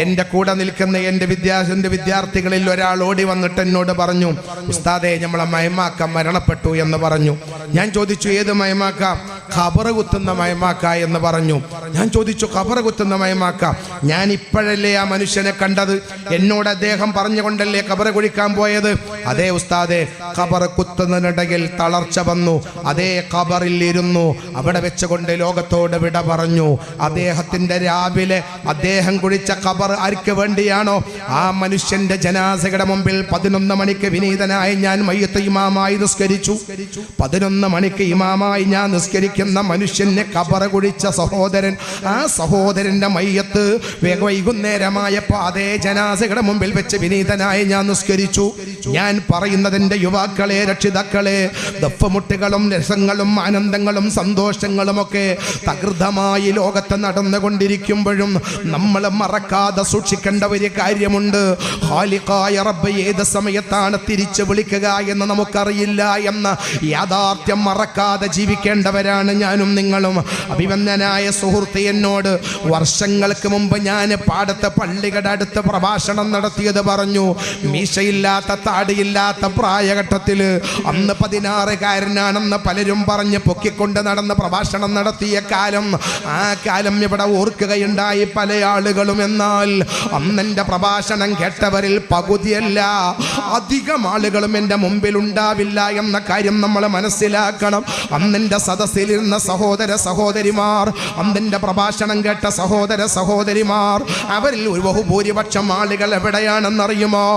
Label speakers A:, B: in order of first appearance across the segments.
A: എൻ്റെ കൂടെ നിൽക്കുന്ന എൻ്റെ വിദ്യാർത്ഥികളിൽ ഒരാൾ ഓടി വന്നിട്ട് എന്നോട് പറഞ്ഞു, ഉസ്താദേ നമ്മളെ മൈമാക്ക മരണപ്പെട്ടു എന്ന് പറഞ്ഞു. ഞാൻ ചോദിച്ചു, ഏത് മൈമാക്ക? ഖബറ് കുത്തുന്ന മൈമാക്ക എന്ന് പറഞ്ഞു. ഞാൻ ചോദിച്ചു, ഖബറ് കുത്തുന്ന മൈമാക്ക? ഞാൻ ഇപ്പോഴല്ലേ ആ മനുഷ്യനെ കണ്ടത്? എന്നോട് അദ്ദേഹം പറഞ്ഞുകൊണ്ടല്ലേ ഖബറ് കുഴിക്കാൻ പോയത്? അതേ ഉസ്താദേ, ഖബറ് കുത്തുന്നതിനിടയിൽ തളർച്ച വന്നു. അതേ ഖബറിൽ ഇരുന്നു, അവിടെ വെച്ചുകൊണ്ട് ലോകത്തോട് വിട പറഞ്ഞു. അദ്ദേഹത്തിന്റെ രാവിലെ അദ്ദേഹം കുഴിച്ച ഖബർ ആർക്ക് വേണ്ടിയാണോ ആ മനുഷ്യന്റെ ജനാസയുടെ മുമ്പിൽ 11 മണിക്ക് വിനീതനായി ഞാൻ മയ്യത്ത് ഇമാമായി നിസ്കരിച്ചു. 11 മണിക്ക് ഇമാമായി ഞാൻ നിസ്കരിക്കുന്ന മനുഷ്യനെ ഖബർ കുഴിച്ച സഹോദരൻ, ആ സഹോദരന്റെ മയ്യത്ത് വൈകുന്നേരമായപ്പോൾ അതേ ജനാസയുടെ മുമ്പിൽ വെച്ച് വിനീതനായി ഞാൻ നിസ്കരിച്ചു. ഞാൻ പറയുന്നതിന്റെ യുവാക്കളെ, രക്ഷിതാക്കളെ, ദഫ്മുട്ടുകളും രസങ്ങളും ആനന്ദങ്ങളും സന്തോഷങ്ങളും ഒക്കെ തകൃതമായി ലോകത്ത് നടന്നുകൊണ്ടിരിക്കുമ്പോഴും നമ്മൾ മറക്കാതെ സൂക്ഷിക്കേണ്ട ഒരു കാര്യമുണ്ട്. ഖാലിഖായ റബ്ബ് ഏത് സമയത്താണ് തിരിച്ചു വിളിക്കുക എന്ന് നമുക്കറിയില്ല എന്ന യാഥാർത്ഥ്യം മറക്കാതെ ജീവിക്കേണ്ടവരാണ് ഞാനും നിങ്ങളും. അഭിവന്ദനായ സുഹൃത്ത് എന്നോട് വർഷങ്ങൾക്ക് മുമ്പ് ഞാൻ പാടത്ത് പള്ളികളുടെ അടുത്ത് പ്രഭാഷണം നടത്തിയത് പറഞ്ഞു. മീശയില്ലാത്ത താടിയില്ലാത്ത പ്രായഘട്ടത്തിൽ അന്ന് 16കാരനാണെന്ന് പലരും പറഞ്ഞ് പൊക്കിക്കൊണ്ട് നടന്ന് പ്രഭാഷണം നടത്തിയ കാലം, ആ കാലം ഇവിടെ ഓർക്കുകയുണ്ടായി പല ആളുകളും. എന്നാൽ അന്നെൻ്റെ പ്രഭാഷണം കേട്ടവരിൽ പകുതിയല്ല, അധികം ആളുകളും എൻ്റെ മുമ്പിൽ ഉണ്ടാവില്ല എന്ന കാര്യം നമ്മൾ മനസ്സിലാക്കണം. അന്നെൻ്റെ സദസ്സിലിരുന്ന സഹോദര സഹോദരിമാർ, അന്നെൻ്റെ പ്രഭാഷണം കേട്ട സഹോദര സഹോദരിമാർ, അവരിൽ ഒരു ബഹുഭൂരിപക്ഷം ആളുകൾ എവിടെയാണെന്നറിയുമോ?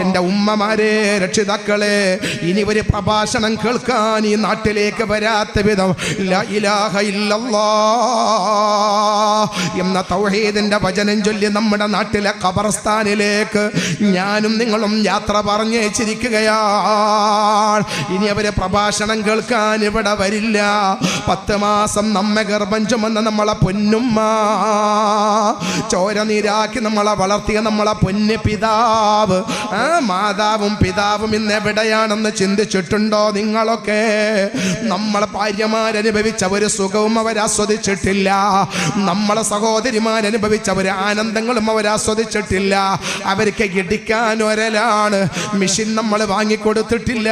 A: എൻ്റെ ഉമ്മമാരെ, രക്ഷിതാക്കളെ, ഇനി ഒരു പ്രഭാഷണം കേൾക്കാൻ ഈ നാട്ടിലേക്ക് വരാത്ത വിധം ലാ ഇലാഹ ഇല്ലല്ലാഹ് എന്ന തൗഹീദിന്റെ വചനം ചൊല്ലി നമ്മുടെ നാട്ടിലെ ഖബർസ്ഥാനിലേക്ക് ഞാനും നിങ്ങളും യാത്ര പറഞ്ഞേച്ചിരിക്കുകയാണ്. ഇനി അവരെ പ്രഭാഷണം കേൾക്കാൻ ഇവിടെ വരില്ല. 10 മാസം നമ്മെ ഗർഭം ചുമന്ന നമ്മളെ പൊന്നുമ്മ, ചോര നീരാക്കി നമ്മളെ വളർത്തിയ നമ്മളെ പൊന്ന് പിതാവ്, ആ മാതാവും പിതാവും ഇന്ന് എവിടെയാണെന്ന് ചിന്തിച്ചിട്ടുണ്ടോ നിങ്ങളൊക്കെ? നമ്മളെ ഭാര്യമാരനുഭവിച്ച ഒരു സുഖവും അവരാസ്വദിച്ചിട്ടില്ല. നമ്മളെ സഹോദരിമാരനുഭവിച്ച ഒരു ആനന്ദങ്ങളും അവരാസ്വദിച്ചിട്ടില്ല. അവർക്ക് ഇടിക്കാൻ ഒരലാണ്, മെഷീൻ നമ്മൾ വാങ്ങിക്കൊടുത്തിട്ടില്ല.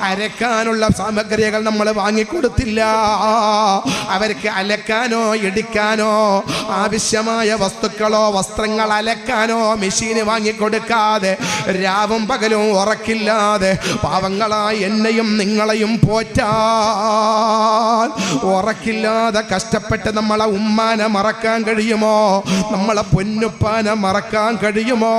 A: അരക്കാനുള്ള സാമഗ്രികൾ നമ്മൾ വാങ്ങിക്കൊടുത്തില്ല. അവർക്ക് അലക്കാനോ ഇടിക്കാനോ ആവശ്യമായ വസ്തുക്കളോ വസ്ത്രങ്ങൾ അലക്കാനോ മെഷീന് വാങ്ങിക്കൊടുക്കാതെ രാവും പകലും ഉറക്കില്ലാതെ പാവങ്ങളായി എന്നെയും നിങ്ങളെയും പോറ്റാൻ ഉറക്കില്ലാതെ കഷ്ടപ്പെട്ട് നമ്മളെ ഉമ്മാനെ മറക്കാൻ കഴിയുമോ? നമ്മളെ പൊന്നുപ്പാനെ മറക്കാൻ കഴിയുമോ?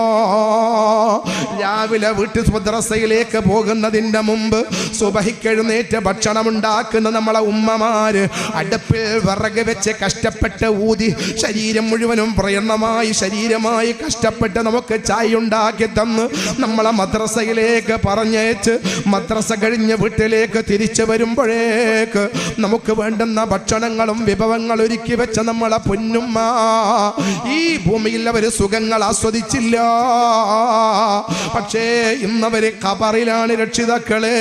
A: രാവിലെ വീട്ടിൽ മദ്രസയിലേക്ക് പോകുന്നതിൻ്റെ മുമ്പ് സുബഹിക്കെഴുന്നേറ്റ് ഭക്ഷണം ഉണ്ടാക്കുന്ന നമ്മളെ ഉമ്മമാര് അടുപ്പിൽ വിറക് വെച്ച് കഷ്ടപ്പെട്ട് ഊതി ശരീരം മുഴുവനും പ്രയണമായി ശരീരമായി കഷ്ടപ്പെട്ട് നമുക്ക് ചായ ഉണ്ടാക്കി തന്ന് നമ്മളെ മദ്രസയിലേക്ക് പറഞ്ഞേച്ച് മദ്രസ കഴിഞ്ഞ് വീട്ടിലേക്ക് തിരിച്ചു വരുമ്പോഴേക്ക് നമുക്ക് വേണ്ടുന്ന ഭക്ഷണങ്ങളും വിഭവങ്ങൾ ഒരുക്കി വെച്ച നമ്മളെ പൊന്നുമ്മ ഈ ഭൂമിയിൽ അവർ സുഖങ്ങൾ ആസ്വദിച്ചില്ല. പക്ഷേ ഇന്നവരെ ഖബറിലാണ് രക്ഷിതാക്കളെ,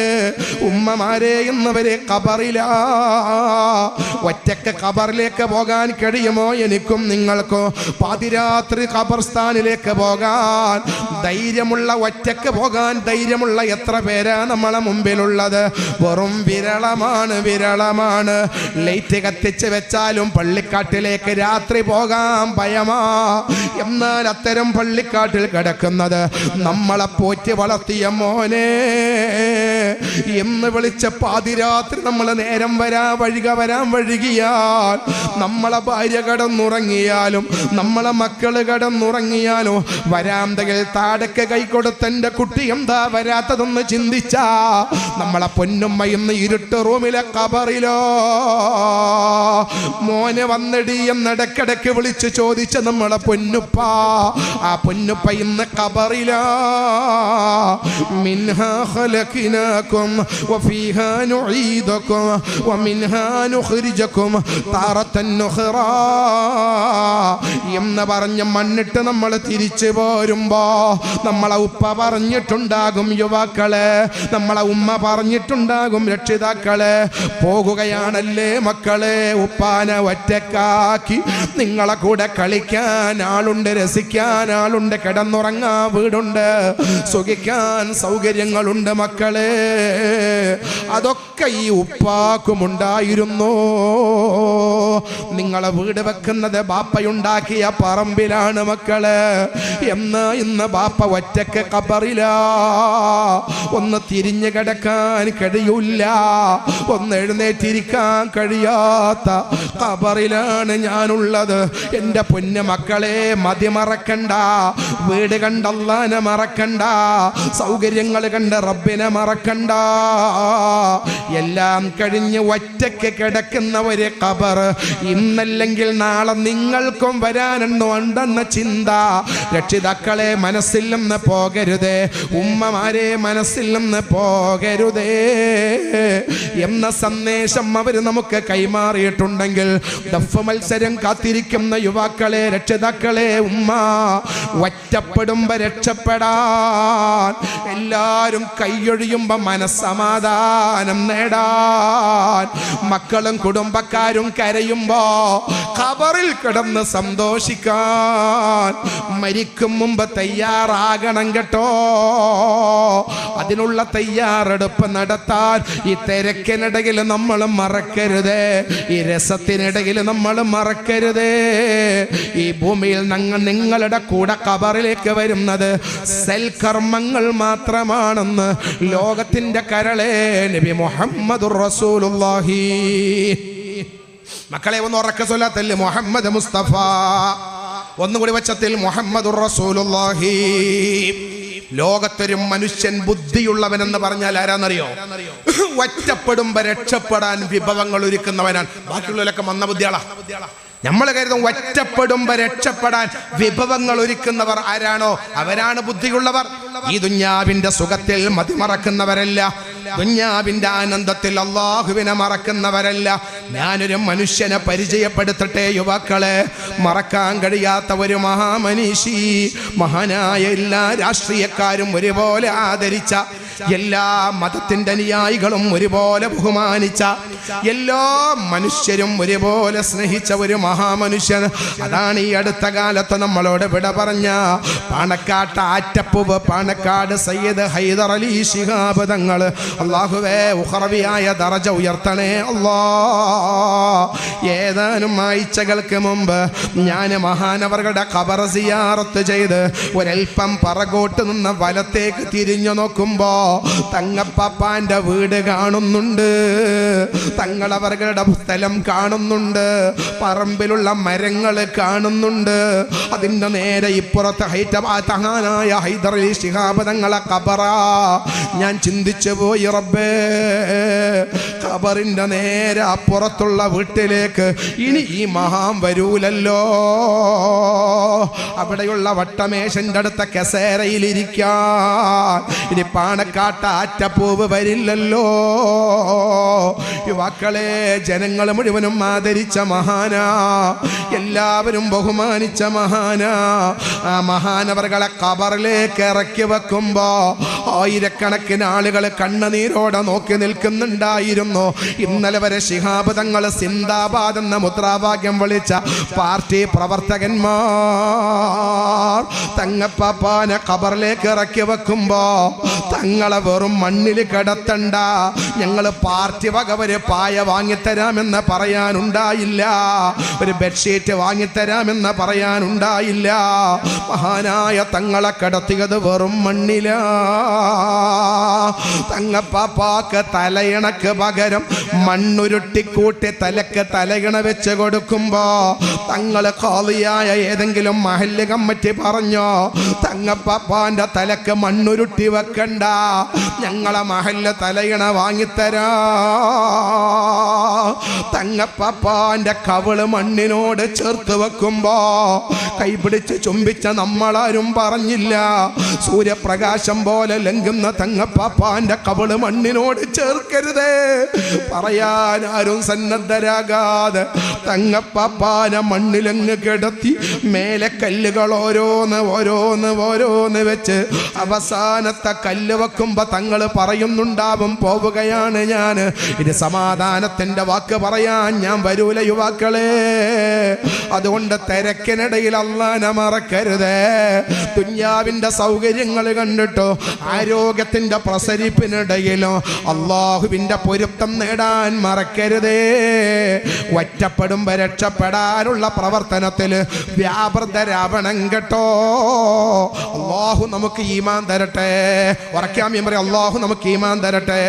A: ഉമ്മമാരെ, ഇന്നവരെ ഖബറിലാ. ഒറ്റക്ക് ഖബറിലേക്ക് പോകാൻ കഴിയുമോ എനിക്കും നിങ്ങൾക്കോ? പാതിരാത്രി ഖബർസ്ഥാനിലേക്ക് പോകാൻ ധൈര്യമുള്ള, ഒറ്റക്ക് പോകാൻ ധൈര്യമുള്ള എത്ര പേരാ നമ്മളെ മുമ്പിലുള്ളത്? വെറും വിരളമാണ്, വിരളമാണ്. ലൈറ്റ് കത്തിച്ച് വെച്ചാലും പള്ളിക്കാട്ടിലേക്ക് രാത്രി പോകാൻ ഭയമാ. എന്നാൽ അത്തരം പള്ളിക്കാട്ടിൽ കിടക്കുന്നത് നമ്മളെ പോറ്റി വളർത്തിയ മോനെ എന്ന് വിളിച്ച പാതിരാത്രി നമ്മൾ നേരം വരാൻ വഴുകിയാൽ, നമ്മളെ ഭാര്യ കടന്നുറങ്ങിയാലും നമ്മളെ മക്കള് കടന്നുറങ്ങിയാലും വരാന്തയിൽ താടക്ക് കൈ കൊടുത്തെൻ്റെ കുട്ടി എന്താ വരാത്തതെന്ന് ചിന്തിച്ചാ നമ്മളെ പൊന്നുമ്മ ഇന്ന് ഇരുട്ട് റൂമിലെ ഖബറിലോ മോനെ വന്നടി എന്നിടക്കിടക്ക് വിളിച്ച് ചോദിച്ച നമ്മളെ പൊന്നുപ്പ, ആ പൊന്നുപ്പ ഇന്ന് ഖബറിലാ. മിൻഹാ ഖലഖനാകും വഫീഹാ നുഈദുകും വമിൻഹാ നുഖ്രിജുകും താറത്തൻ നുഖ്റാ എന്ന് പറഞ്ഞ് മണ്ണിട്ട് നമ്മൾ തിരിച്ചു പോരുമ്പോ നമ്മളെ ഉപ്പ പറഞ്ഞിട്ടുണ്ടാകും യുവാക്കളെ, നമ്മളെ ഉമ്മ പറഞ്ഞിട്ടുണ്ടാകും, രക്ഷിതാക്കളെ പോകുകയാണല്ലേ മക്കളെ, ഉപ്പാനെ ഒറ്റക്കാക്കി. നിങ്ങളെ കൂടെ കളിക്കാൻ ആളുണ്ട്, രസിക്കാൻ ആളുണ്ട്, കിടന്നുറങ്ങാൻ വീടുണ്ട്, സുഖിക്കാൻ സൗകര്യങ്ങളുണ്ട് മക്കളെ. അതൊക്കെ ഈ ഉപ്പാക്കുമുണ്ടായിരുന്നു. നിങ്ങളെ വീട് വെക്കുന്നത് ബാപ്പയുണ്ടാക്കിയ പറമ്പിലാണ് മക്കളെ. ഇന്ന് ബാപ്പ ഒറ്റക്ക് ഖബറിലാ. ഒന്ന് തിരിഞ്ഞു കിടക്കാൻ കഴിയൂല, ഒന്ന് എഴുന്നേറ്റിരിക്കാൻ കഴിയാത്ത ഖബറിലാണ് ഞാനുള്ളത്. എൻ്റെ പൊന്നു മക്കളെ, മതി മറക്കണ്ട. വീട് കണ്ട് അല്ലാഹനെ മറക്കണ്ട, സൗകര്യങ്ങൾ കണ്ട് റബ്ബിനെ മറക്കണ്ട. എല്ലാം കഴിഞ്ഞ് ഒറ്റയ്ക്ക് കിടക്കുന്ന ഒരു ഖബർ ഇന്നല്ലെങ്കിൽ നാളെ നിങ്ങൾക്കും വരാനുണ്ടെന്ന ചിന്ത രക്ഷിതാക്കളെ മനസ്സിൽ നിന്ന് പോകരുതേ, ഉമ്മമാരെ മനസ്സിൽ നിന്ന് പോകരുതേ എന്ന സന്ദേശം അവർ നമുക്ക് കൈമാറിയിട്ടുണ്ടെങ്കിൽ, ദഫ് മത്സരം കാത്തിരിക്കുന്ന യുവാക്കളെ, രക്ഷിതാക്കളെ, ഉമ്മ ഒറ്റപ്പെടുമ്പോ രക്ഷപ്പെടാൻ, എല്ലാവരും കൈയൊഴിയുമ്പോ മനസ്സമാധാനം നേടാൻ, മക്കളും കുടുംബക്കാരും കരയുമ്പോ ഖബറിൽ കിടന്ന് സന്തോഷിക്കാൻ മരിക്കും മുമ്പ് തയ്യാറാകണം കേട്ടോ. അതിനുള്ള തയ്യാറെടുപ്പ് നടത്താൻ ഈ തിരക്കിനിടയിൽ നമ്മൾ മറക്കരുതേ, ഈ രസത്തിനിടയിൽ നമ്മൾ മറക്കരുതേ. ഈ ഭൂമിയിൽ നിങ്ങളുടെ കൂടെ ഖബറിലേക്ക് വരുന്നത് സൽക്കർമ്മങ്ങൾ മാത്രമാണെന്ന് ലോകത്തിന്റെ കരളെ നബി മുഹമ്മദുർ റസൂലുള്ളാഹി. മക്കളെ ഒന്ന് ഉറക്കെ സ്വലാത്തല്ലേ മുഹമ്മദ് മുസ്തഫ. ഒന്നുകൂടി വച്ചത്തിൽ മുഹമ്മദുർ റസൂലുള്ളാഹി. ലോകത്തൊരു മനുഷ്യൻ ബുദ്ധിയുള്ളവനെന്ന് പറഞ്ഞാൽ ആരാന്നറിയോ? ഒറ്റപ്പെടുമ്പോ രക്ഷപ്പെടാൻ വിഭവങ്ങൾ ഒരുക്കുന്നവനാണ്. ബാക്കിയുള്ളവരൊക്കെ മന്ന ബുദ്ധിയാളാ. നമ്മൾ കരുതും ഒറ്റപ്പെടുമ്പോ രക്ഷപ്പെടാൻ വിഭവങ്ങൾ ഒരുക്കുന്നവർ ആരാണോ അവരാണ് ബുദ്ധിയുള്ളവർ. ഈ ദുന്യാവിന്റെ സുഖത്തിൽ മതിമറക്കുന്നവരല്ല, ദുന്യാവിന്റെ ആനന്ദത്തിൽ അള്ളാഹുവിനെ മറക്കുന്നവരല്ല. ഞാനൊരു മനുഷ്യനെ പരിചയപ്പെടുത്തട്ടെ യുവാക്കളെ, മറക്കാൻ കഴിയാത്ത ഒരു മഹാമനീഷി, മഹാനായ എല്ലാ രാഷ്ട്രീയക്കാരും ഒരുപോലെ ആദരിച്ച, എല്ലാ മതത്തിന്റെ അനുയായികളും ഒരുപോലെ ബഹുമാനിച്ച, എല്ലാ മനുഷ്യരും ഒരുപോലെ സ്നേഹിച്ച ഒരു മഹാമനുഷ്യൻ. അതാണ് ഈ അടുത്ത കാലത്ത് നമ്മളോട് വിട പറഞ്ഞ പാണക്കാട്ട് ആറ്റപ്പൂവ് പാണക്കാട് സയ്യിദ് ഹൈദർ അലി ശിഹാബ് തങ്ങൾ. അല്ലാഹുവേ ഉഖറവിയായ ദറജ ഉയർത്തണേ അല്ലാ. ഏതാനും ആഴ്ചകൾക്ക് മുമ്പ് ഞാൻ മഹാനവറുടെ ഖബർ സിയാറത്ത് ചെയ്ത് ഒരൽപ്പം പറകോട്ട് നിന്ന് വലത്തേക്ക് തിരിഞ്ഞു നോക്കുമ്പോ തങ്ങപ്പാപ്പാന്റെ വീട് കാണുന്നുണ്ട്, തങ്ങളവരുടെ സ്ഥലം കാണുന്നുണ്ട്, പറമ്പിലുള്ള മരങ്ങൾ കാണുന്നുണ്ട്. അതിന്റെ നേരെ ഇപ്പുറത്ത് ഹൈതവാനായ ഹൈദർ അലി ശിഹാബ് തങ്ങളെ ഖബറാ. ഞാൻ ചിന്തിച്ചു പോയി, റബ്ബേ, ഖബറിന്റെ നേരെ അപ്പുറത്തുള്ള വീട്ടിലേക്ക് ഇനി ഈ മഹാൻ വരൂലല്ലോ. അവിടെയുള്ള വട്ടമേശന്റെ അടുത്ത കസേരയിലിരിക്കാൻ ഇനി പാണക്കാട്ട് ആറ്റപ്പൂവ് വരില്ലല്ലോ. യുവാക്കളെ, ജനങ്ങൾ മുഴുവനും ആദരിച്ച മഹാനാ, എല്ലാവരും ബഹുമാനിച്ച മഹാനാ. ആ മഹാനവറുകളെ ഖബറിലേക്ക് ഇറക്കി വെക്കുമ്പോ ആയിരക്കണക്കിന് ആളുകൾ കണ്ണുനീരോടെ നോക്കി നിൽക്കുന്നുണ്ടായിരുന്നു. ഇന്നലെ വരെ ശിഹാബ് തങ്ങൾ സിന്ദാബാദ് എന്ന മുദ്രാവാക്യം വിളിച്ച പാർട്ടി പ്രവർത്തകന്മാർ തങ്ങപ്പാപ്പാനെ ഖബറിലേക്ക് ഇറക്കി വെക്കുമ്പോ തങ്ങളെ വെറും മണ്ണിൽ കിടത്തണ്ട, ഞങ്ങൾ പാർട്ടി വക ഒരു പായ വാങ്ങിത്തരാമെന്ന് പറയാനുണ്ടായില്ല, ഒരു ബെഡ്ഷീറ്റ് വാങ്ങിത്തരാമെന്ന് പറയാനുണ്ടായില്ല. മഹാനായ തങ്ങളെ കിടത്തിയത് വെറും മണ്ണില. തങ്ങപ്പാപ്പാക്ക് തലയിണക്ക് പകരം മണ്ണുരുട്ടിക്കൂട്ടി തലക്ക് തലയിണ വെച്ച് കൊടുക്കുമ്പോ തങ്ങള് ഖാദിയായ ഏതെങ്കിലും മഹല്ല് കമ്മിറ്റി പറഞ്ഞോ, തങ്ങപ്പാപ്പാന്റെ തലക്ക് മണ്ണുരുട്ടി വെക്കണ്ട, ഞങ്ങളെ മഹല്ല് തലയിണ വാങ്ങിത്തരാ. തങ്ങപ്പാപ്പാന്റെ കവിള് മണ്ണിനോട് ചേർത്ത് വെക്കുമ്പോ കൈപിടിച്ച് ചുംബിച്ച നമ്മളാരും പറഞ്ഞില്ല. സൂര്യപ്രകാശം പോലെ ലംഘുന്ന തങ്ങപ്പാപ്പാന്റെ കവിള് മണ്ണിനോട് ചേർക്കരുതേ പറയാൻ ആരും സന്നദ്ധരാകാതെ തങ്ങപ്പാപ്പാനെ മണ്ണിലങ്ങ് കിടത്തി മേലെ കല്ലുകൾ ഓരോന്ന് വെച്ച് അവസാനത്തെ കല്ല് വെക്കുമ്പോ തങ്ങൾ പറയുന്നുണ്ടാവും, പോവുകയാണ് ഞാൻ, ഇത് സമാധാനത്തിന്റെ വാക്ക് പറയാൻ ഞാൻ വരൂല യുവാക്കളെ. അതുകൊണ്ട് തിരക്കിനിടയിൽ അല്ലാഹനെ മറക്കരുതേ. ദുനിയാവിന്റെ സൗകര്യങ്ങൾ കണ്ടിട്ടോ ആരോഗ്യത്തിന്റെ പ്രസരിപ്പിനിടയിലോ അള്ളാഹുവിന്റെ പൊരുത്തം നേടാൻ മറക്കരുതേ. ഒറ്റപ്പെടുമ്പോ രക്ഷപ്പെടാനുള്ള പ്രവർത്തനത്തിൽ വ്യാപൃതരാവണം കേട്ടോ. അള്ളാഹു നമുക്ക് ഈമാൻ തരട്ടെ. ഉറക്കാൻ പറയും, അള്ളാഹു നമുക്ക് ഈമാൻ തരട്ടെ.